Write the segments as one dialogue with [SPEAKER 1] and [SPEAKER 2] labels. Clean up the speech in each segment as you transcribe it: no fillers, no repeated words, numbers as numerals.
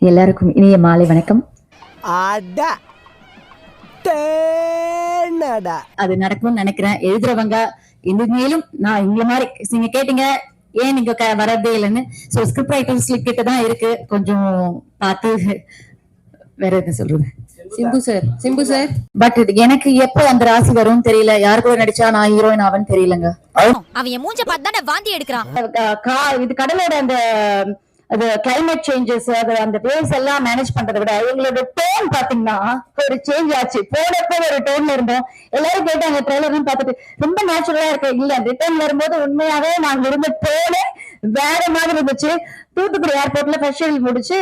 [SPEAKER 1] எல்லாருக்கும் இனிய மாலை வணக்கம். அது நடக்கும்னு நினைக்கிறேன். எழுதுறவங்க இனிமேலும் நான் இங்க மாதிரி நீங்க கேட்டீங்க ஏன் நீங்க வரதே இல்லைன்னு. ஸோ ஸ்கிரிப்ட் ரைட்டர்ஸ் கிட்ட தான் இருக்கு, கொஞ்சம் பார்த்து வேற எதுவும் சொல்றது. சிம்பு சார் பட் எனக்கு எப்போ அந்த ராசி வரும் தெரியல. யாரு கூட நடிச்சா நான் ஹீரோயின் ஆவன்னு தெரியலங்க.
[SPEAKER 2] அவன் மூஞ்ச பார்த்து தான் வாந்தி எடுக்கிறான்.
[SPEAKER 1] இது கடலோட அந்த அது கிளைமேட் சேஞ்சஸ், அது அந்த வேவ்ஸ் எல்லாம் மேனேஜ் பண்றதை விட எங்களோட டோன் பாத்தீங்கன்னா ஒரு சேஞ்ச் ஆச்சு. போனப்போ ஒரு டோன்ல இருந்தோம். எல்லாரும் கேட்டாங்க ட்ரெய்லர்னு பார்த்துட்டு ரொம்ப நேச்சுரலா இருக்கு. இல்ல ரிட்டர்ன் வரும்போது உண்மையாவே நாங்க இருந்த டோனே வேற மாதிரி இருந்துச்சு. தூத்துக்குடி ஏர்போர்ட்ல ஃபர்ஸ்ட் ஷெடியூல் முடிச்சு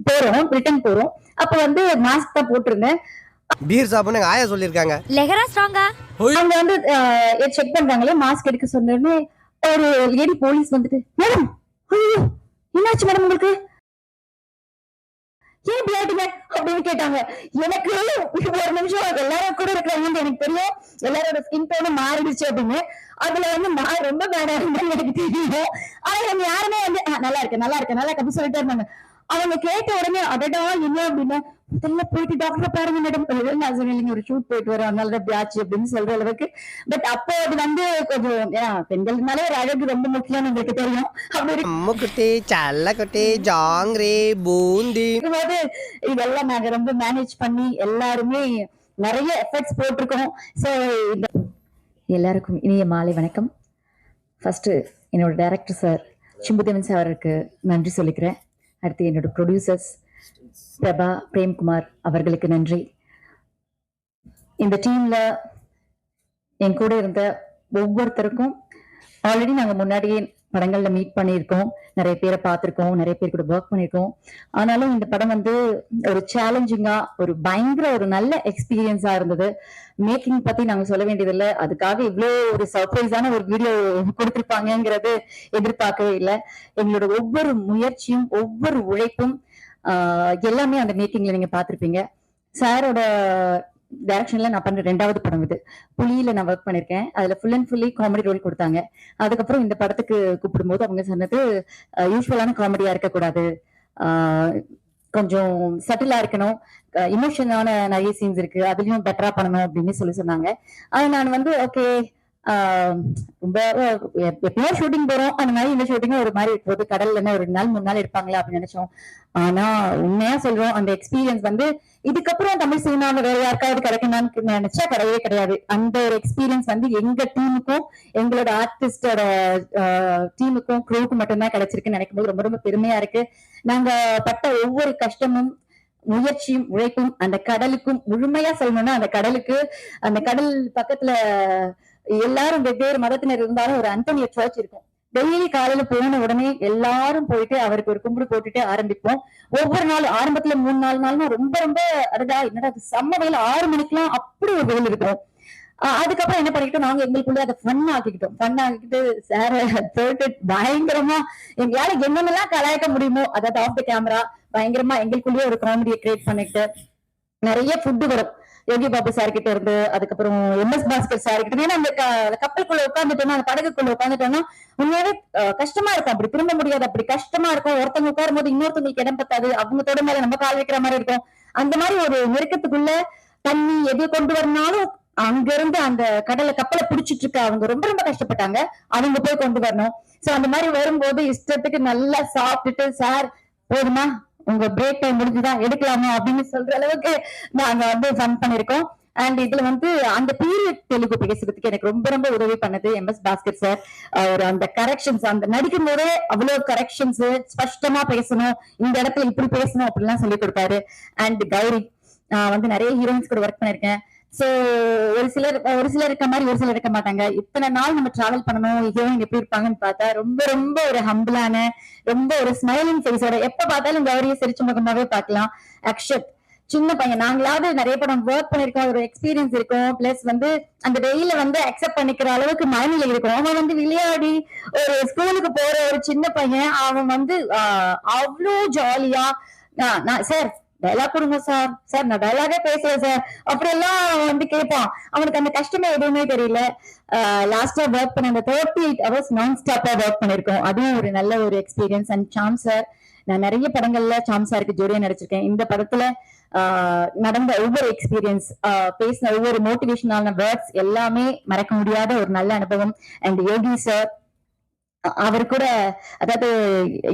[SPEAKER 1] போறோம், ரிட்டர்ன் போறோம். அப்ப வந்து மாஸ்க் தான் போட்டிருந்தேன்.
[SPEAKER 3] பீர் சாப்பிடுங்க ஆயா சொல்லிருக்காங்க.
[SPEAKER 2] லெஹரா ஸ்ட்ராங்கா
[SPEAKER 1] அவங்க வந்து செக் பண்றாங்களே, மாஸ்க் எடுக்க சொன்னோடனே ஒரு லேடி போலீஸ் வந்துட்டு, மேடம் ஐயோ என்னாச்சு மேடம் உங்களுக்கு, ஏன் இப்படி ஆயிட்டீங்க அப்படின்னு கேட்டாங்க. எனக்கு ஒரு நிமிஷம் எல்லாரும் கூட இருக்கிறாங்கன்னு எனக்கு தெரியும், எல்லாரோட ஸ்கின் டோனும் மாறிடுச்சு அப்படின்னு. அதுல வந்து நான் ரொம்ப பேடா இருந்தேன்னு எனக்கு தெரியும். ஆனா அவங்க யாருமே வந்து நல்லா இருக்கு நல்லா இருக்கு நல்லா இருக்கு சொல்லிட்டே இருந்தாங்க. அவங்க கேட்ட உடனே அடடா என்ன அப்படின்னா, முதல்ல போயிட்டு டாக்டர் பாருங்க மேடம், நான் சொன்னீங்க ஒரு ஷூட் போயிட்டு வரோம் அதனால அப்படி ஆச்சு அப்படின்னு சொல்ற அளவுக்கு. பட் அப்போ அது வந்து கொஞ்சம் பெண்கள்னாலே ஒரு அழகு ரொம்ப முக்கியம் உங்களுக்கு தெரியும்.
[SPEAKER 3] அம்முக்குட்டி சல்லக்குட்டி ஜாங்கிரி பூந்தி
[SPEAKER 1] இதெல்லாம் நாங்க ரொம்ப மேனேஜ் பண்ணி எல்லாருமே நிறைய எஃபர்ட்ஸ் போட்டிருக்கோம். ஸோ எல்லாருக்கும் இனிய மாலை வணக்கம். ஃபர்ஸ்ட் என்னோட டைரக்டர் சார் சிம்புதேவன் சாருக்கு நன்றி சொல்லிக்கிறேன். அடுத்து என்னோட ப்ரொடியூசர்ஸ் பிரபா பிரேம்குமார் அவர்களுக்கு நன்றி. இந்த டீம்ல என் கூட இருந்த ஒவ்வொருத்தருக்கும் ஆல்ரெடி நாங்க முன்னாடியே படங்கள்ல மீட் பண்ணியிருக்கோம், நிறைய பேரை பார்த்திருக்கோம், நிறைய பேர் கூட ஒர்க் பண்ணியிருக்கோம். ஆனாலும் இந்த படம் வந்து ஒரு சேலஞ்சிங்கா ஒரு பயங்கர ஒரு நல்ல எக்ஸ்பீரியன்ஸா இருந்தது. மேக்கிங் பத்தி நாங்க சொல்ல வேண்டியதில்லை, அதுக்காக இவ்வளோ ஒரு சர்ப்ரைஸான ஒரு வீடியோ கொடுத்திருப்பாங்கிறது எதிர்பார்க்கவே இல்லை. எங்களோட ஒவ்வொரு முயற்சியும் ஒவ்வொரு உழைப்பும் எல்லாமே அந்த மேக்கிங்ல நீங்க பார்த்திருப்பீங்க. சாரோட டைரக்ஷன்ல நான் பண்ற 2வது படம் இது. புலியில நான் ஒர்க் பண்ணிருக்கேன். அதுல full and fully comedy role கொடுத்தாங்க. அதுக்கப்புறம் இந்த படத்துக்கு கூப்பிடும்போது அவங்க சொன்னது யூஸ்வலான காமெடியா இருக்கக்கூடாது, கொஞ்சம் சட்டிலா இருக்கணும், இமோஷனான நிறைய சீன்ஸ் இருக்கு, அதுலயும் பெட்டரா பண்ணணும் அப்படின்னு சொன்னாங்க. அது நான் வந்து ஓகே, ரொம்ப எப்பயோ ஷூட்டிங் போறோம் அந்த மாதிரி இந்த ஷூட்டிங் ஒரு மாதிரி போது, கடல்ல என்ன ஒரு 2 நாள் 3 நாள் இருப்பாங்களா அப்படின்னு நினைச்சோம். ஆனா உண்மையா சொல்றோம், அந்த எக்ஸ்பீரியன்ஸ் வந்து இதுக்கப்புறம் தமிழ் சினிமாவில வேற யாருக்காவது கிடைக்கணும்னு நினைச்சா கிடையவே கிடையாது. அந்த ஒரு எக்ஸ்பீரியன்ஸ் வந்து எங்க டீமுக்கும் எங்களோட ஆர்டிஸ்டோட டீமுக்கும் க்ரூவுக்கும் மட்டும்தான் கிடைச்சிருக்குன்னு நினைக்கும் போது ரொம்ப ரொம்ப பெருமையா இருக்கு. நாங்க பட்ட ஒவ்வொரு கஷ்டமும் முயற்சியும் உழைப்பும் அந்த கடலுக்கும், முழுமையா சொல்லணும்னா அந்த கடலுக்கு, அந்த கடல் பக்கத்துல எல்லாரும் வெவ்வேறு மதத்தினர் இருந்தாலும் ஒரு அந்தோனிய சர்ச் இருக்கும். டெய்லி காலையில போன உடனே எல்லாரும் போயிட்டு அவருக்கு ஒரு கும்பிடு போட்டுட்டு ஆரம்பிப்போம். ஒவ்வொரு நாள் ஆரம்பத்துல 3-4 நாள்னா ரொம்ப ரொம்ப அடடா என்னடா செம்ம வெயில், 6 மணிக்கெல்லாம் அப்படி ஒரு வெயில் இருக்கும். அதுக்கப்புறம் என்ன பண்ணிக்கிட்டோம், நாங்க எங்களுக்குள்ள அதை ஃபன் ஆக்கிக்கிட்டு சார போட்டு பயங்கரமா எங்களால என்னென்னலாம் கலாய்க்க முடியுமோ, அதாவது ஆஃப் த கேமரா பயங்கரமா எங்களுக்குள்ளேயே ஒரு காமெடியை கிரியேட் பண்ணிட்டு நிறைய ஃபுட்டு வரும் யோகி பாபு சார் கிட்ட இருந்து, அதுக்கப்புறம் எம்எஸ் பாஸ்கர் சார் கிட்ட. ஏன்னா அந்த கப்பலுக்குள்ள உட்காந்துட்டோம்னா, அந்த படகுக்குள்ள உட்காந்துட்டோம்னா உண்மையாவே கஷ்டமா இருக்கும், அப்படி திரும்ப முடியாது, அப்படி கஷ்டமா இருக்கும். ஒருத்தவங்க உட்காரும் போது இன்னொருத்தவங்களுக்கு இடம் பத்தாது, அவங்க தொட மேல நம்ம கால் வைக்கிற மாதிரி இருக்கும். அந்த மாதிரி ஒரு நெருக்கத்துக்குள்ள தண்ணி எது கொண்டு வரனாலும் அங்க இருந்து அந்த கடலை கப்பலை பிடிச்சிட்டு இருக்க அவங்க ரொம்ப ரொம்ப கஷ்டப்பட்டாங்க, அவங்க போய் கொண்டு வரணும். சோ அந்த மாதிரி வரும்போது இஷ்டத்துக்கு நல்லா சாப்பிட்டுட்டு, சார் போதுமா உங்க பிரேக் டைம் முடிஞ்சுதான் எடுக்கலாமா அப்படின்னு சொல்ற அளவுக்கு நாங்க வந்து ஃபன் பண்ணிருக்கோம். அண்ட் இதுல வந்து அந்த பீரியட் தெலுங்கு பேசுறதுக்கு எனக்கு ரொம்ப ரொம்ப உதவி பண்ணது எம்எஸ் பாஸ்கர் சார். அவர் அந்த கரெக்ஷன்ஸ், அந்த நடிக்கும் போதே அவ்வளவு கரெக்ஷன்ஸ், ஸ்பஷ்டமா பேசணும், இந்த இடத்துல இப்படி பேசணும் அப்படிலாம் சொல்லி கொடுத்தாரு. அண்ட் கௌரி, நான் வந்து நிறைய ஹீரோயின்ஸ் கூட ஒர்க் பண்ணிருக்கேன். சோ ஒரு சிலர் இருக்க மாதிரி ஒரு சிலர் இருக்க மாட்டாங்க. இத்தனை நாள் நம்ம டிராவல் பண்ணணும், ஹீரோயின் எப்படி இருப்பாங்கன்னு பார்த்தா ரொம்ப ரொம்ப ஒரு ஹம்பிளான, ரொம்ப ஒரு ஸ்மைலிங் ஃபேஸோட, எப்ப பார்த்தாலும் கௌரியை சிரிச்ச முகமாவே பார்க்கலாம். அக்ஷத் சின்ன பையன், நாங்களாவது நிறைய படம் ஒர்க் பண்ணிருக்கோம், ஒரு எக்ஸ்பீரியன்ஸ் இருக்கும், பிளஸ் வந்து அந்த வெயில வந்து அக்செப்ட் பண்ணிக்கிற அளவுக்கு மனநிலை இருக்கும். அவன் வந்து விளையாடி ஒரு ஸ்கூலுக்கு போற ஒரு சின்ன பையன், அவன் வந்து அவ்வளோ ஜாலியா சார் டைலாக் கொடுங்க சார், சார் நான் டைலாகே பேசுறேன் சார் அப்படி எல்லாம் வந்து கேட்பான். அவனுக்கு அந்த கஷ்டமே எதுவுமே தெரியல. லாஸ்டா ஒர்க் பண்ண அந்த 38 hours நான் ஸ்டாப்பா ஒர்க் பண்ணிருக்கோம், அதுவும் ஒரு நல்ல ஒரு எக்ஸ்பீரியன்ஸ். அண்ட் சாம் சார் நான் நிறைய படங்கள்ல சாம் சாருக்கு ஜோடியா நடிச்சிருக்கேன். இந்த படத்துல நடந்த ஒவ்வொரு எக்ஸ்பீரியன்ஸ், பேசின ஒவ்வொரு மோட்டிவேஷனான வேர்ட்ஸ் எல்லாமே மறக்க முடியாத ஒரு நல்ல அனுபவம். அண்ட் யோகி சார், அவர் கூட, அதாவது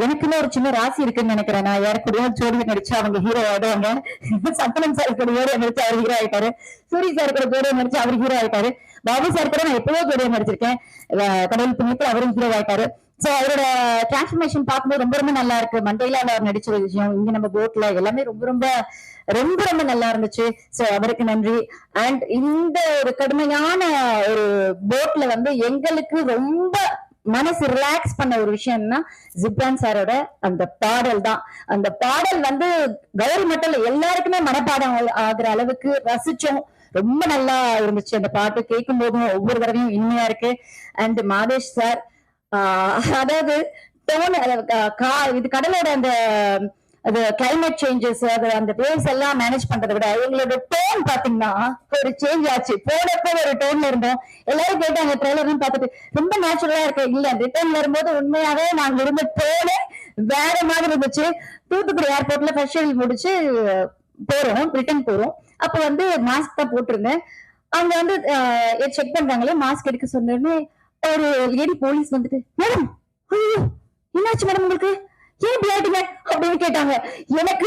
[SPEAKER 1] எனக்குன்னு ஒரு சின்ன ராசி இருக்குன்னு நினைக்கிறேன். நான் யாருக்கூடயோ ஜோடியா நடிச்சு அவங்க ஹீரோ ஆயிடுவாங்க. சந்தனம் சார் கூட ஜோடியா நடிச்சு அவர் ஹீரோ ஆயிட்டாரு. சூரி சார் கூட ஜோடியா நடிச்சு அவர் ஹீரோ ஆயிட்டாரு. பாபு சார் கூட நான் எப்பவோ ஜோடியா நடிச்சிருக்கேன். கடவுள் புண்ணியத்துல அவரும் ஹீரோ ஆயிட்டாரு. சோ அவரோட டிரான்ஸ்பர்மேஷன் பார்க்கும்போது ரொம்ப ரொம்ப நல்லா இருக்கு. மண்டையில அவர் நடிச்ச ஒரு விஷயம், இங்க நம்ம போட்ல எல்லாமே ரொம்ப ரொம்ப ரொம்ப ரொம்ப நல்லா இருந்துச்சு. சோ அவருக்கு நன்றி. அண்ட் இந்த ஒரு கடுமையான ஒரு போட்ல வந்து எங்களுக்கு ரொம்ப மனசு ரிலாக்ஸ் பண்ண ஒரு விஷயம்னா ஜிப்ரான் சாரோட அந்த பாடல் தான். அந்த பாடல் வந்து கௌரி மட்டும் இல்ல, எல்லாருக்குமே மனப்பாடம் ஆகுற அளவுக்கு ரசிச்சோம். ரொம்ப நல்லா இருந்துச்சு அந்த பாட்டு கேட்கும் போதும் ஒவ்வொரு தடவையும் இனிமையா இருக்கு. அண்ட் மாதேஷ் சார், அதாவது டோன், இது கடலோட அந்த கிளைமேட் சேஞ்சஸ், அந்த வேவ்ஸ் எல்லாம் மேனேஜ் பண்றதை விட எங்களோட டோன் பாத்தீங்கன்னா ஒரு சேஞ்ச் ஆச்சு. போனப்ப ஒரு டோன்ல இருந்தோம். எல்லாரும் கேட்டாங்க ட்ரெய்லர்னு பார்த்துட்டு ரொம்ப நேச்சுரலா இருக்கு. இல்ல, ரிட்டர்ன்ல வரும்போது உண்மையாவே நாங்க இருந்த டோனே வேற மாதிரி இருந்துச்சு. தூத்துக்குடி ஏர்போர்ட்ல ஃபர்ஸ்ட் ஷெடியூல் முடிச்சு போறோம், ரிட்டர்ன் போறோம். அப்ப வந்து மாஸ்க் தான் போட்டிருந்தேன். அவங்க வந்து செக் பண்றாங்களே, மாஸ்க் எடுக்க சொன்னோடனே ஒரு லேடி போலீஸ் வந்துட்டு, மேடம் ஐயோ என்னாச்சு மேடம் உங்களுக்கு, ஏன் இப்படி ஆயிட்டீங்க அப்படின்னு கேட்டாங்க. எனக்கு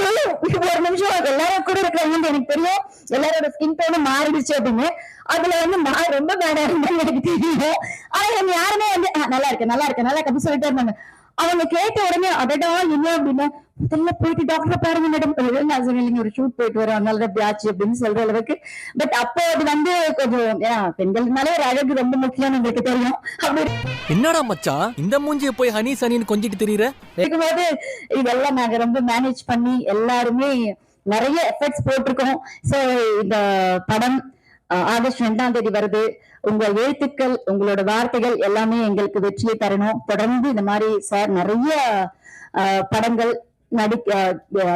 [SPEAKER 1] ஒரு நிமிஷம், எல்லாரும் கூட இருக்கிறவங்க எனக்கு தெரியும் எல்லாரோட ஸ்கின் டோனும் மாறிடுச்சு அப்படின்னு. அதுல வந்து ரொம்ப பேடா இருந்தாலும் எனக்கு தெரியும். ஆனா என்ன யாருமே வந்து நல்லா இருக்கு நல்லா இருக்கு நல்லா இருக்கு சொல்லிட்டே இருந்தாங்க. அவங்க கேட்ட உடனே அடடா என்ன அப்படின்னா, முதல்ல போயிட்டு டாக்டர் பாருங்க மேடம், நான் சொன்னீங்க ஒரு ஷூட் போயிட்டு வரோம் அதனால அப்படி ஆச்சு அப்படின்னு சொல்ற அளவுக்கு. பட் அப்போ அது வந்து கொஞ்சம் பெண்கள்னாலே ஒரு அழகு ரொம்ப முக்கியம் உங்களுக்கு தெரியும். அப்படி
[SPEAKER 4] என்னடா மச்சான் இந்த மூஞ்சிய போய் ஹனி சனின்னு கொஞ்சிட்டு தெரியுற?
[SPEAKER 1] இருக்கும்போது இதெல்லாம் நாங்க ரொம்ப மேனேஜ் பண்ணி எல்லாருமே நிறைய எஃபர்ட்ஸ் போட்டிருக்கோம். சோ இந்த படம் ஆகஸ்ட் 2ஆம் தேதி வருது. உங்க எழுத்துக்கள், உங்களோட வார்த்தைகள் எல்லாமே எங்களுக்கு வெற்றியை தரணும். தொடர்ந்து இந்த மாதிரி சார் நிறைய படங்கள்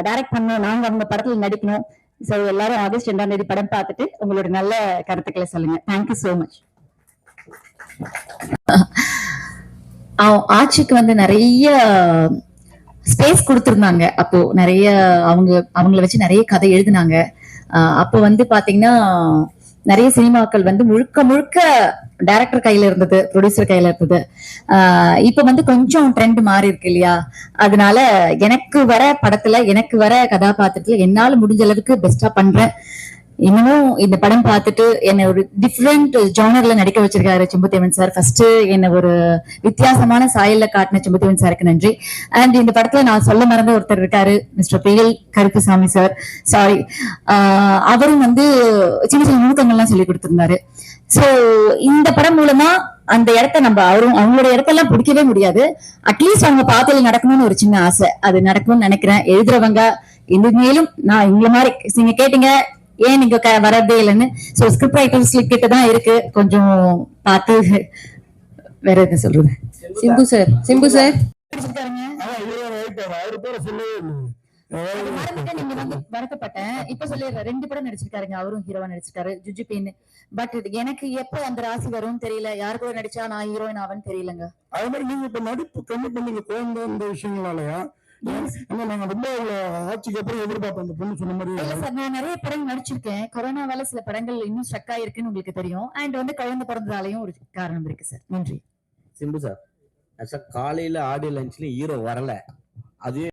[SPEAKER 1] டைரக்ட் பண்ணணும், நாங்க அவங்க படத்துல நடிக்கணும். சோ எல்லாரும் ஆகஸ்ட் 2ஆம் தேதி படம் பார்த்துட்டு உங்களோட நல்ல கருத்துக்களை சொல்லுங்க. Thank you so much. ஆட்சிக்கு வந்து நிறைய ஸ்பேஸ் கொடுத்திருந்தாங்க. அப்போ நிறைய அவங்கள வச்சு நிறைய கதை எழுதினாங்க. அப்போ வந்து பாத்தீங்கன்னா நிறைய சினிமாக்கள் வந்து முழுக்க முழுக்க டைரக்டர் கையில இருந்தது, ப்ரொடியூசர் கையில இருந்தது. இப்ப வந்து கொஞ்சம் ட்ரெண்ட் மாறி இருக்கு இல்லையா? அதனால எனக்கு வர படத்துல, எனக்கு வர கதாபாத்திரத்துல என்னால முடிஞ்ச அளவுக்கு பெஸ்டா பண்றேன். இன்னமும் இந்த படம் பார்த்துட்டு என்ன ஒரு டிஃப்ரெண்ட் ஜானர்ல நடிக்க வச்சிருக்காரு செம்புத்தேவன் சார். ஃபர்ஸ்ட் என்ன ஒரு வித்தியாசமான சாயல்ல காட்டின செம்புத்தேவன் சாருக்கு நன்றி. அண்ட் இந்த படத்துல நான் சொல்ல மறந்த ஒருத்தர் இருக்காரு, mister PL Karuppusamy sir. Sorry, அவரும் வந்து சின்ன சின்ன நுணுக்கங்கள்லாம் சொல்லி கொடுத்திருந்தாரு. சோ இந்த படம் மூலமா அந்த இடத்த நம்ம அவங்களோட இடத்தெல்லாம் பிடிக்கவே முடியாது, அட்லீஸ்ட் அவங்க பாதையில் நடக்கணும்னு ஒரு சின்ன ஆசை. அது நடக்கும்னு நினைக்கிறேன். எழுதுறவங்க இனிமேலும் நான் இங்க மாதிரி நீங்க கேட்டீங்க ஏன் நீங்க வரதே இல்லைன்னு. சோ ஸ்கிரிப்ட் ரைட்டர்ஸ் கிட்ட தான் இருக்கு, கொஞ்சம் பார்த்து வேற எதுவும் சொல்றது. சிம்பு சார் வருத்தப்பட்டேன். இப்ப சொல்லிடுறேன், 2 படம் நடிச்சிருக்காருங்க, அவரும் ஹீரோவா நடிச்சிருக்காரு, ஜுஜுபின்னு. பட் எனக்கு எப்ப அந்த ராசி வரும்னு தெரியல, யாரு கூட நடிச்சா நான் ஹீரோயின் ஆவேன்னு தெரியலங்க.
[SPEAKER 5] அதே மாதிரி நீங்க இப்ப நடிப்பு கம்மி பண்ணீங்க குழந்தை இந்த விஷயங்களாலயா? நாங்க ரொம்ப ஆட்சிக்கு அப்புறம் எதிர்பார்ப்போம் அந்த பொண்ணு சொன்ன மாதிரி.
[SPEAKER 1] இல்ல சார், நான் நிறைய படங்கள் நடிச்சிருக்கேன். கொரோனாவால சில படங்கள் இன்னும் ஸ்ட்ரக் ஆயிருக்குன்னு உங்களுக்கு தெரியும். அண்ட் வந்து குழந்தை பிறந்ததாலையும் ஒரு காரணம் இருக்கு சார். நன்றி.
[SPEAKER 6] சிம்பு சார், காலையில ஆடியோ லஞ்ச்ல ஹீரோ வரல, அது